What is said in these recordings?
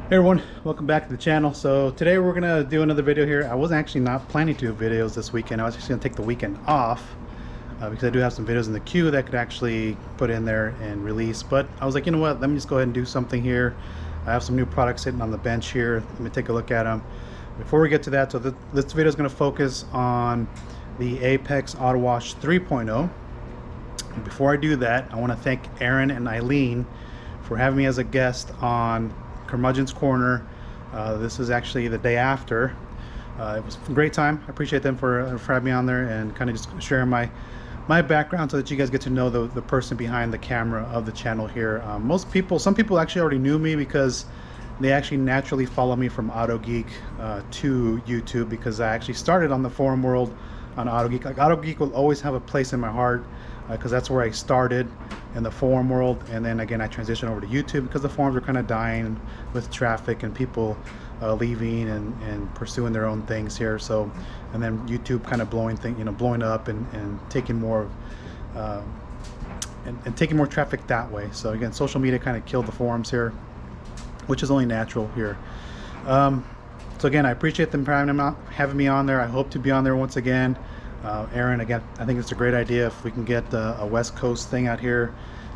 Hey everyone, welcome back to the channel. So today we're gonna do another video here. I was actually not planning to do videos this weekend. I was actually gonna take the weekend off because I do have some videos in the queue that I could actually put in there and release. But I was like, you know what? Let me just go ahead and do something here. I have some new products sitting on the bench here. Let me take a look at them. Before we get to that, so this video is gonna focus on the Apex Auto Wash 3.0. Before I do that, I want to thank Aaron and Eileen for having me as a guest on Curmudgeon's Corner. This is actually the day after. It was a great time. I appreciate them for having me on there and kind of just sharing my background so that you guys get to know the person behind the camera of the channel here. Some people actually already knew me because they actually naturally follow me from AutoGeek to YouTube, because I actually started on the forum world on AutoGeek. Like, AutoGeek will always have a place in my heart because that's where I started in the forum world, and then again I transitioned over to YouTube because the forums are kind of dying with traffic and people leaving and pursuing their own things here. So, and then YouTube kind of blowing up and taking more and taking more traffic that way. So again, social media kind of killed the forums here, which is only natural here. So again, I appreciate them having me on there. I hope to be on there once again. Aaron, again, I think it's a great idea if we can get a West Coast thing out here.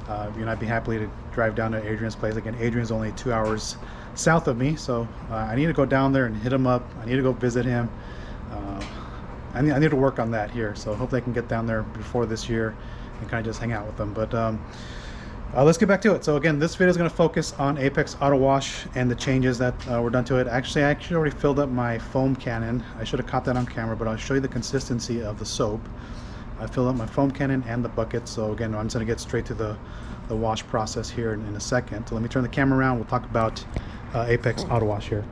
I'd be happy to drive down to Adrian's place. Again, Adrian's only 2 hours south of me, so I need to go down there and hit him up. I need to go visit him. I need to work on that here, so hopefully I can get down there before this year and kind of just hang out with them. But let's get back to it. So again, this video is going to focus on Apex Auto Wash and the changes that were done to it. I actually already filled up my foam cannon. I should have caught that on camera, but I'll show you the consistency of the soap. I filled up my foam cannon and the bucket. So again, I'm just going to get straight to the wash process here in a second. So let me turn the camera around. We'll talk about Apex Auto Wash here.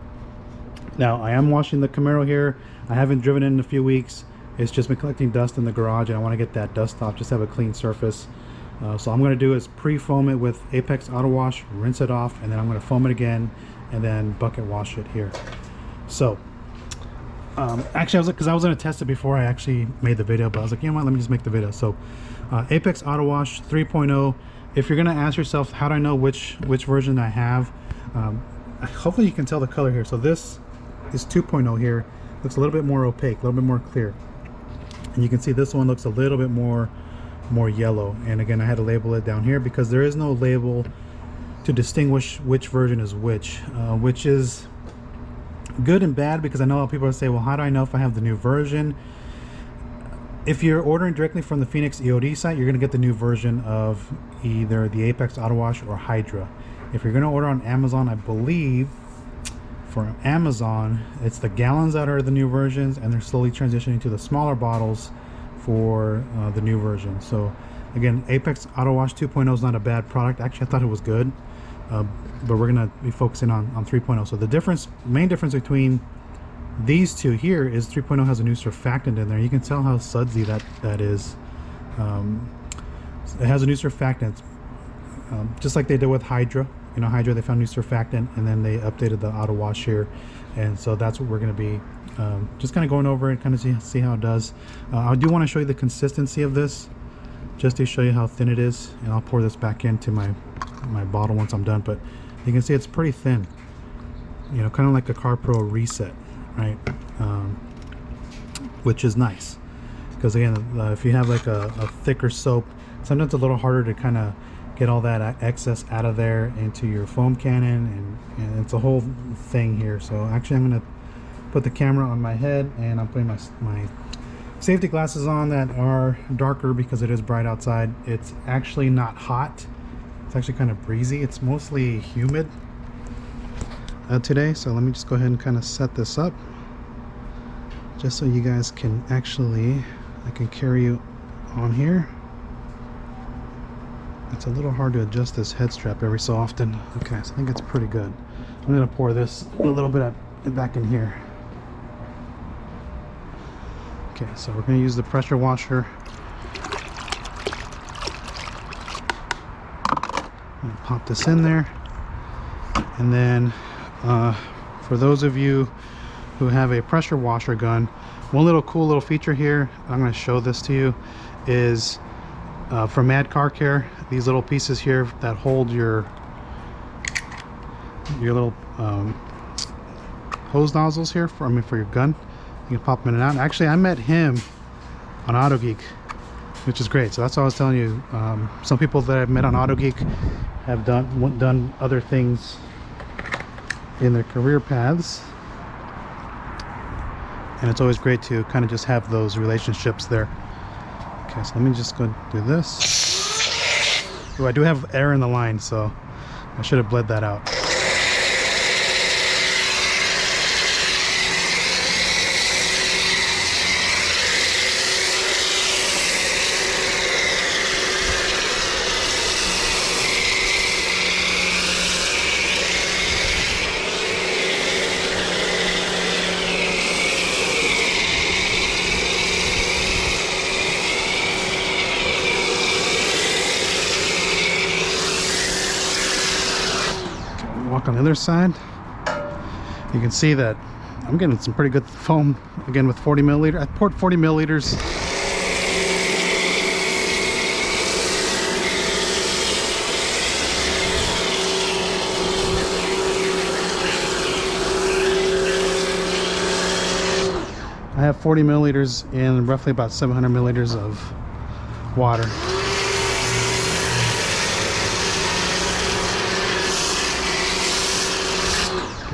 Now, I am washing the Camaro here. I haven't driven it in a few weeks. It's just been collecting dust in the garage, and I want to get that dust off, just have a clean surface. So I'm going to do is pre-foam it with Apex Auto Wash, rinse it off, and then I'm going to foam it again and then bucket wash it here. So actually, because I was going to test it before I actually made the video, but I was like, you know what, let me just make the video. So Apex Auto Wash 3.0. If you're going to ask yourself, how do I know which version I have, hopefully you can tell the color here. So this is 2.0 here. Looks a little bit more opaque, a little bit more clear, and you can see this one looks a little bit more yellow. And again, I had to label it down here because there is no label to distinguish which version is which is good and bad, because I know a lot of people say, well, how do I know if I have the new version? If you're ordering directly from the Phoenix EOD site, you're going to get the new version of either the Apex Auto Wash or Hydra. If you're going to order on Amazon, I believe for Amazon it's the gallons that are the new versions, and they're slowly transitioning to the smaller bottles for the new version. So again, Apex Auto Wash 2.0 is not a bad product. Actually, I thought it was good, but we're gonna be focusing on 3.0. So the main difference between these two here is 3.0 has a new surfactant in there. You can tell how sudsy that is. It has a new surfactant, just like they did with Hydra. Hydra, they found new surfactant, and then they updated the Auto Wash here, and so that's what we're going to be just kind of going over and kind of see how it does. I do want to show you the consistency of this, just to show you how thin it is, and I'll pour this back into my bottle once I'm done. But you can see it's pretty thin, kind of like a CarPro Reset, right? Which is nice, because again, if you have like a thicker soap, sometimes it's a little harder to kind of get all that excess out of there into your foam cannon, and it's a whole thing here. So actually, I'm going to put the camera on my head, and I'm putting my safety glasses on that are darker because it is bright outside. It's actually not hot. It's actually kind of breezy. It's mostly humid today. So let me just go ahead and kind of set this up just so you guys can I can carry you on here. It's a little hard to adjust this head strap every so often. Okay, so I think it's pretty good. I'm going to pour this a little bit back in here. Okay, so we're going to use the pressure washer. I'm going to pop this in there. And then for those of you who have a pressure washer gun, one cool little feature here, I'm going to show this to you, is from Mad Car Care, these little pieces here that hold your your little hose nozzles here for your gun. You can pop them in and out. Actually, I met him on AutoGeek, which is great. So that's what I was telling you. Some people that I've met on AutoGeek have done other things in their career paths, and it's always great to kind of just have those relationships there. Okay, so let me just go do this. Oh, I do have air in the line, so I should have bled that out. Walk on the other side. You can see that I'm getting some pretty good foam again with 40 milliliter. I poured 40 milliliters. I have 40 milliliters in roughly about 700 milliliters of water.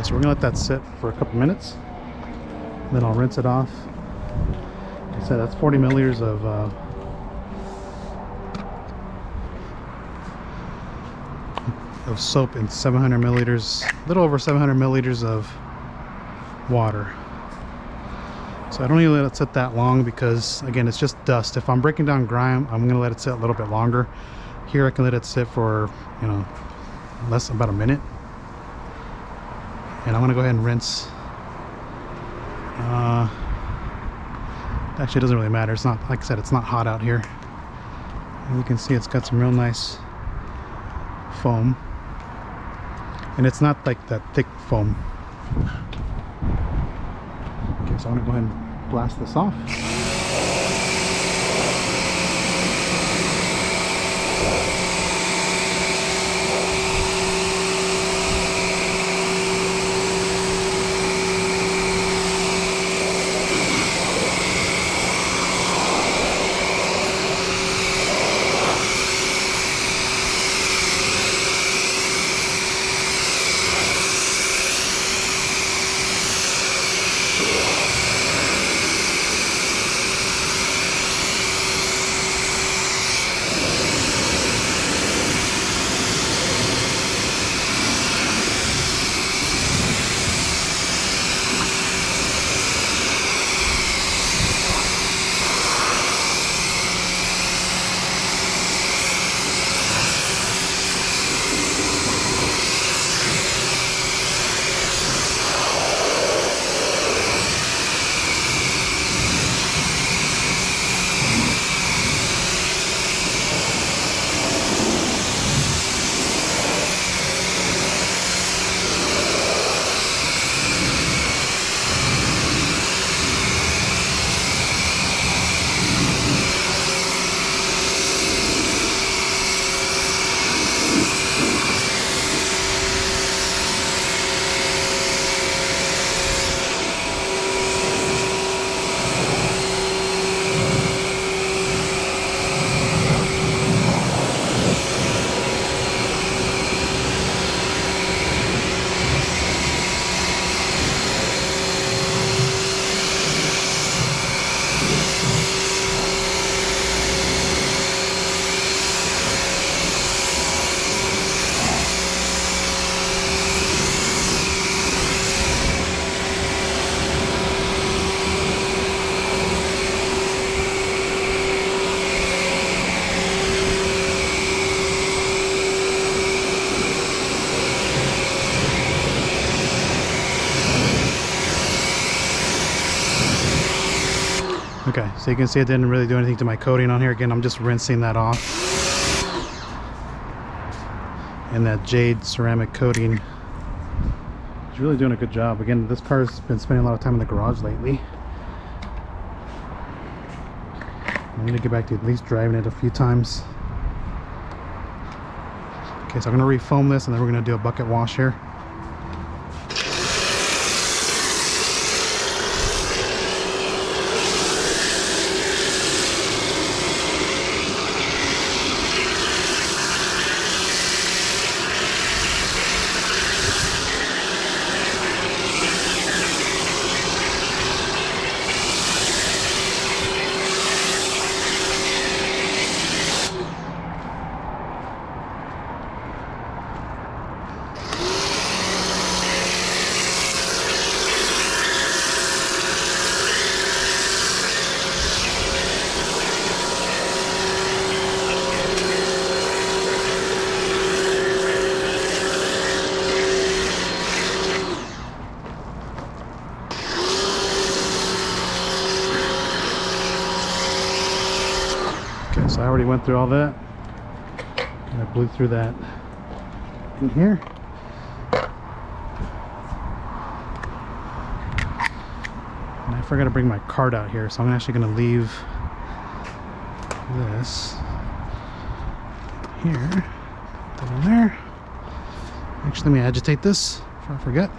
So we're gonna let that sit for a couple minutes, then I'll rinse it off. Like I said, that's 40 milliliters of soap and 700 milliliters, a little over 700 milliliters of water. So I don't even let it sit that long because, again, it's just dust. If I'm breaking down grime, I'm gonna let it sit a little bit longer. Here I can let it sit for, you know, less than about a minute. And I'm gonna go ahead and rinse. Actually, it doesn't really matter. It's not, like I said, it's not hot out here. And you can see it's got some real nice foam. And it's not like that thick foam. Okay, so I'm gonna go ahead and blast this off. Okay, so you can see it didn't really do anything to my coating on here. Again, I'm just rinsing that off. And that jade ceramic coating is really doing a good job. Again, this car's been spending a lot of time in the garage lately. I'm gonna get back to at least driving it a few times. Okay, so I'm gonna refoam this and then we're gonna do a bucket wash here. already went through all that. And I blew through that in here. And I forgot to bring my cart out here, so I'm actually going to leave this here. Put it in there. Actually, let me agitate this before I forget.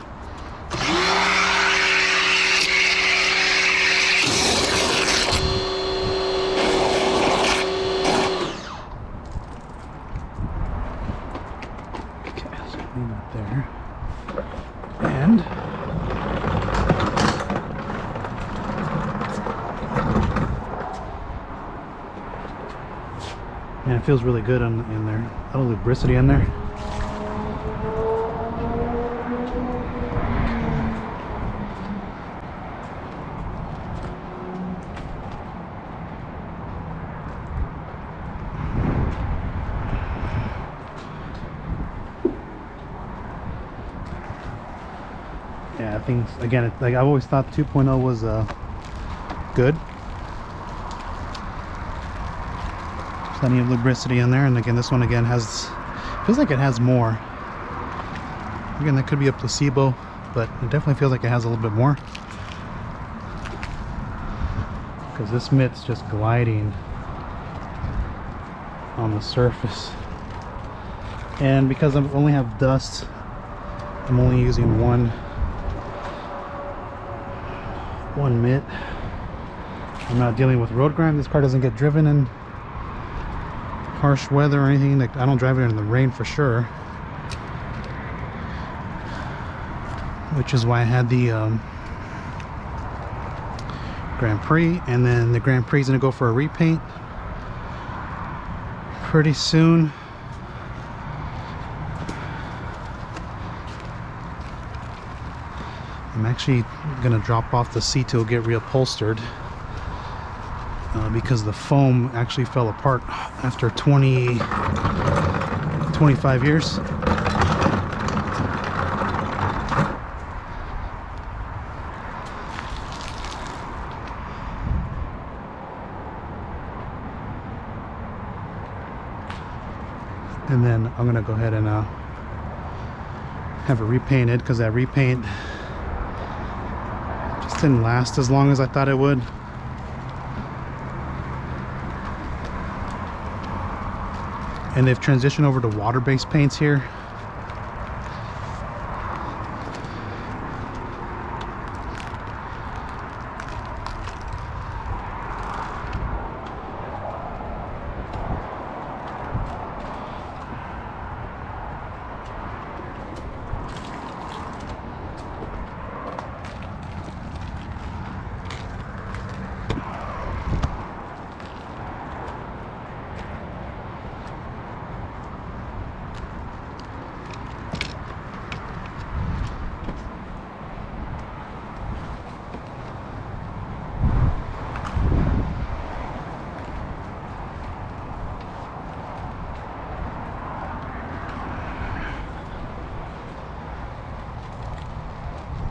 There. And man, it feels really good in there. A little lubricity in there. Yeah, I think again, like I've always thought 2.0 was good. Plenty of lubricity in there, and again, this one again feels like it has more. Again, that could be a placebo, but it definitely feels like it has a little bit more. Because this mitt's just gliding on the surface, and because I only have dust, I'm only using one mitt. I'm not dealing with road grime. This car doesn't get driven in harsh weather or anything. Like, I don't drive it in the rain for sure, which is why I had the Grand Prix, and then the Grand Prix is gonna go for a repaint pretty soon. I'm actually gonna drop off the seat to get reupholstered because the foam actually fell apart after 25 years. And then I'm gonna go ahead and have it repainted, because that repaint just didn't last as long as I thought it would. And they've transitioned over to water-based paints here.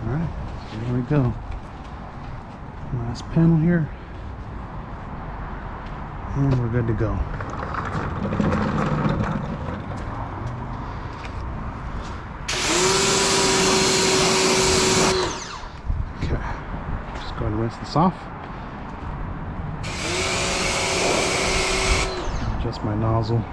Alright, here we go. Last panel here. And we're good to go. Okay, just go ahead and rinse this off. Adjust my nozzle.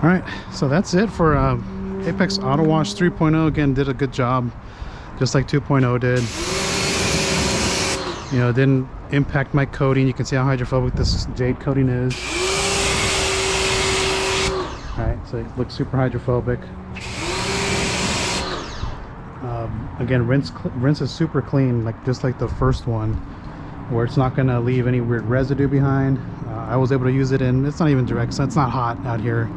All right, so that's it for Apex Auto Wash 3.0. Again, did a good job, just like 2.0 did. You know, it didn't impact my coating. You can see how hydrophobic this jade coating is. All right, so it looks super hydrophobic. Again, rinse is super clean, like just like the first one, where it's not gonna leave any weird residue behind. I was able to use it in, it's not even direct, so it's not hot out here,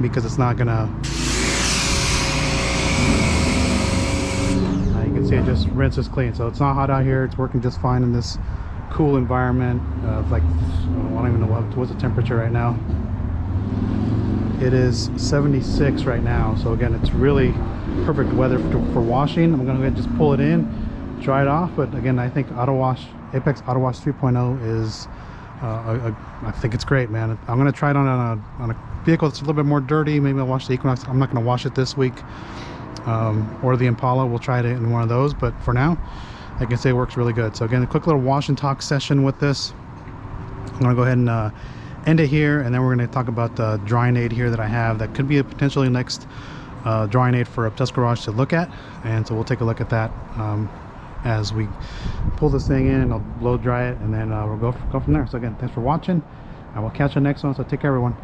because it's not gonna, you can see it just rinses clean, so it's not hot out here. It's working just fine in this cool environment. Like, I don't even know what's the temperature right now. It is 76 right now, so again, it's really perfect weather for washing. I'm gonna go ahead and just pull it in, dry it off. But again, I think Apex Auto Wash 3.0 is I think it's great, man. I'm gonna try it on a vehicle that's a little bit more dirty. Maybe I'll wash the Equinox. I'm not gonna wash it this week, or the Impala. We'll try it in one of those, but for now I can say it works really good. So again, a quick little wash and talk session with this. I'm gonna go ahead and end it here, and then we're going to talk about the drying aid here that I have that could be a potentially next drying aid for Obtesco Garage to look at. And so we'll take a look at that as we pull this thing in, and I'll blow dry it, and then we'll go from there. So again, thanks for watching, and we'll catch you next one. So take care, everyone.